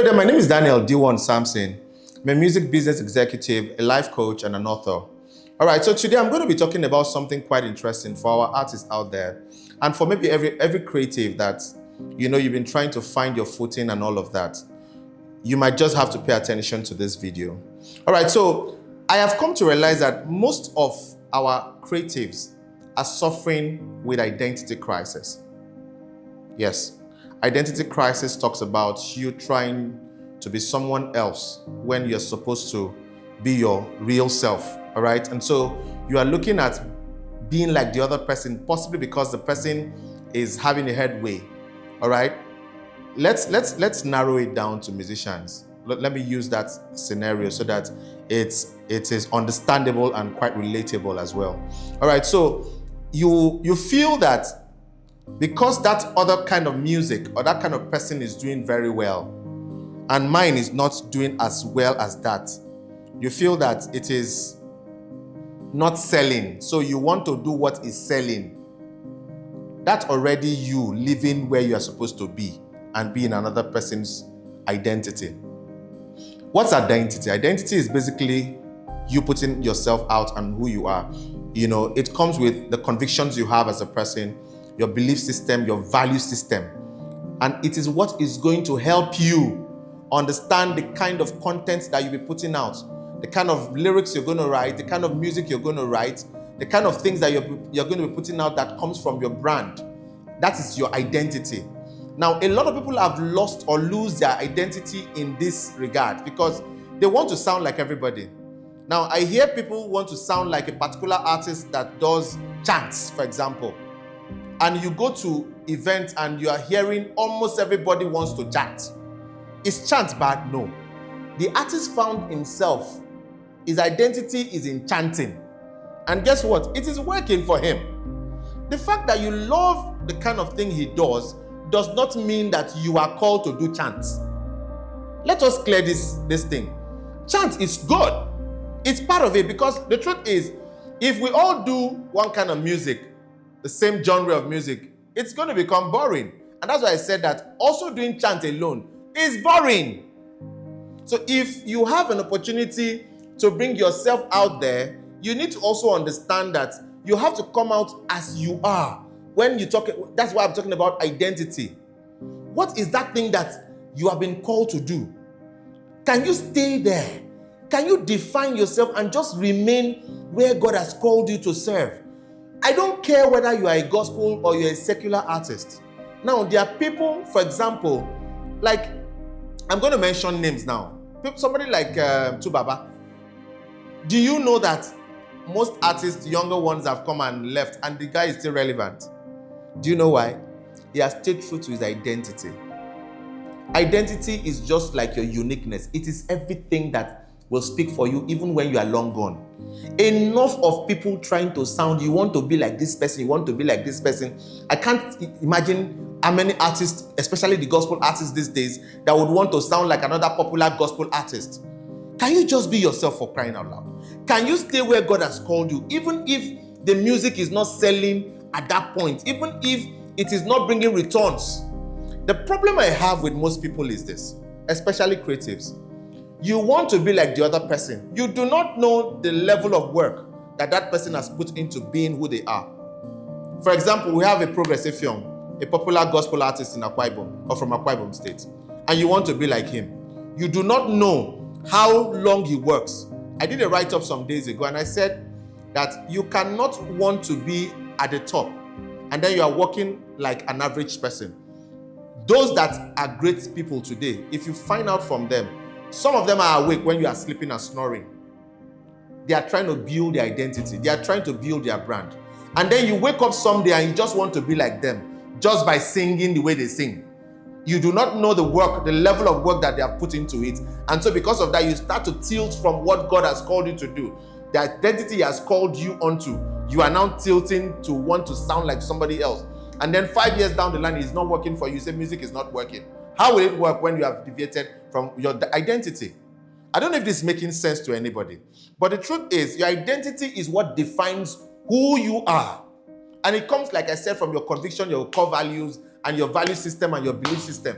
Hello there, my name is Daniel D1 Sampson. I'm a music business executive, a life coach, and an author. All right, so today I'm going to be talking about something quite interesting for our artists out there, and for maybe every creative that you've been trying to find your footing and all of that. You might just have to pay attention to this video. All right, so I have come to realize that most of our creatives are suffering with identity crisis. Yes, identity crisis talks about you trying to be someone else when you're supposed to be your real self, all right? And so you are looking at being like the other person, possibly because the person is having a headway, all right? Let's narrow it down to musicians. Let me use that scenario so that it is understandable and quite relatable as well. All right, so you feel that because that other kind of music or that kind of person is doing very well and mine is not doing as well as that, you feel that it is not selling, so you want to do what is selling. That's already you living where you are supposed to be and be in another person's identity. What's identity? Identity is basically you putting yourself out and who you are. It comes with the convictions you have as a person, your belief system, your value system. And it is what is going to help you understand the kind of content that you'll be putting out, the kind of lyrics you're going to write, the kind of music you're going to write, the kind of things that you're going to be putting out that comes from your brand. That is your identity. Now, a lot of people have lost or lose their identity in this regard because they want to sound like everybody. Now, I hear people want to sound like a particular artist that does chants, for example. And you go to events and you are hearing almost everybody wants to chant. Is chant bad? No. The artist found himself, his identity is in chanting. And guess what? It is working for him. The fact that you love the kind of thing he does not mean that you are called to do chants. Let us clear this thing. Chant is good. It's part of it, because the truth is, if we all do one kind of music, the same genre of music, it's going to become boring. And that's why I said that also doing chant alone is boring. So if you have an opportunity to bring yourself out there, you need to also understand that you have to come out as you are. When you talk, that's why I'm talking about identity. What is that thing that you have been called to do? Can you stay there? Can you define yourself and just remain where God has called you to serve? I don't care whether you are a gospel or you're a secular artist. Now, there are people, for example, like, I'm going to mention names now. Somebody like Tubaba. Do you know that most artists, younger ones, have come and left and the guy is still relevant? Do you know why? He has stayed true to his identity. Identity is just like your uniqueness. It is everything that will speak for you even when you are long gone. Enough of people trying to sound, you want to be like this person, you want to be like this person. I can't imagine how many artists, especially the gospel artists these days, that would want to sound like another popular gospel artist. Can you just be yourself, for crying out loud? Can you stay where God has called you, even if the music is not selling at that point, even if it is not bringing returns? The problem I have with most people is this, especially creatives. You want to be like the other person. You do not know the level of work that person has put into being who they are. For example, we have a Progressive Young, a popular gospel artist in Akwa Ibom, or from Akwa Ibom State, and you want to be like him. You do not know how long he works. I did a write-up some days ago, and I said that you cannot want to be at the top, and then you are working like an average person. Those that are great people today, if you find out from them, some of them are awake when you are sleeping and snoring. They are trying to build their identity. They are trying to build their brand. And then you wake up someday and you just want to be like them just by singing the way they sing. You do not know the work, the level of work that they have put into it. And so because of that, you start to tilt from what God has called you to do. The identity He has called you onto, you are now tilting to want to sound like somebody else. And then 5 years down the line, it's not working for you. You say music is not working. How will it work when you have deviated from your identity? I don't know if this is making sense to anybody. But the truth is, your identity is what defines who you are. And it comes, like I said, from your conviction, your core values, and your value system and your belief system.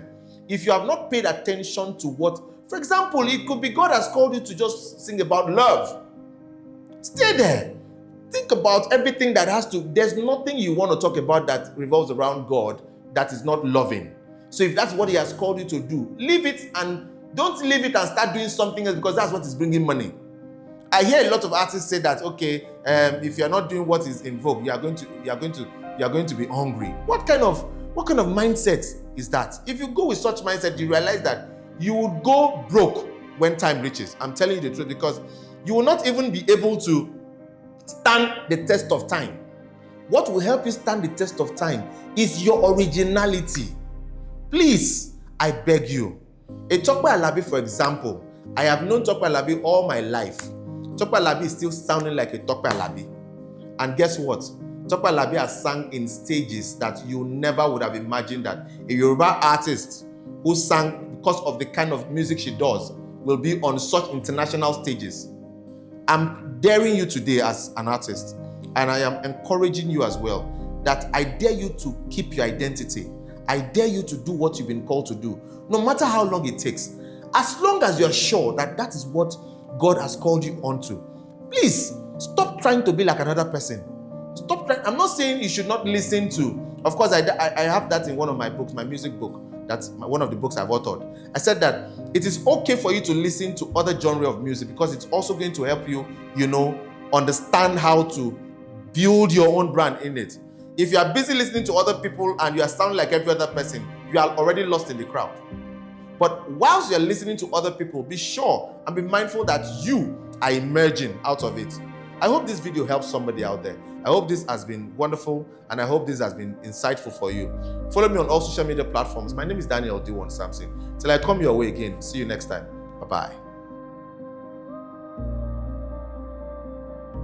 if you have not paid attention to what, for example, it could be God has called you to just sing about love. Stay there. Think about everything that has to, there's nothing you want to talk about that revolves around God that is not loving. So if that's what he has called you to do, leave it, and don't leave it and start doing something else because that's what is bringing money. I hear a lot of artists say that, okay, if you're not doing what is in vogue, you are going to be hungry. What kind of mindset is that? If you go with such mindset, you realize that you would go broke when time reaches. I'm telling you the truth, because you will not even be able to stand the test of time. What will help you stand the test of time is your originality. Please, I beg you. A Tope Alabi, for example, I have known Tope Alabi all my life. Tope Alabi is still sounding like a Tope Alabi. And guess what? Tope Alabi has sung in stages that you never would have imagined that a Yoruba artist who sang because of the kind of music she does will be on such international stages. I'm daring you today as an artist, and I am encouraging you as well, that I dare you to keep your identity. I dare you to do what you've been called to do, no matter how long it takes. As long as you're sure that that is what God has called you onto, please stop trying to be like another person. Stop trying. I'm not saying you should not listen to, of course, I have that in one of my books, my music book. That's one of the books I've authored. I said that it is okay for you to listen to other genre of music because it's also going to help you, understand how to build your own brand in it. If you are busy listening to other people and you are sounding like every other person, you are already lost in the crowd. But whilst you're listening to other people, be sure and be mindful that you are emerging out of it. I hope this video helps somebody out there. I hope this has been wonderful, and I hope this has been insightful for you. Follow me on all social media platforms. My name is Daniel D1 Samson. Till I come your way again. See you next time. Bye-bye.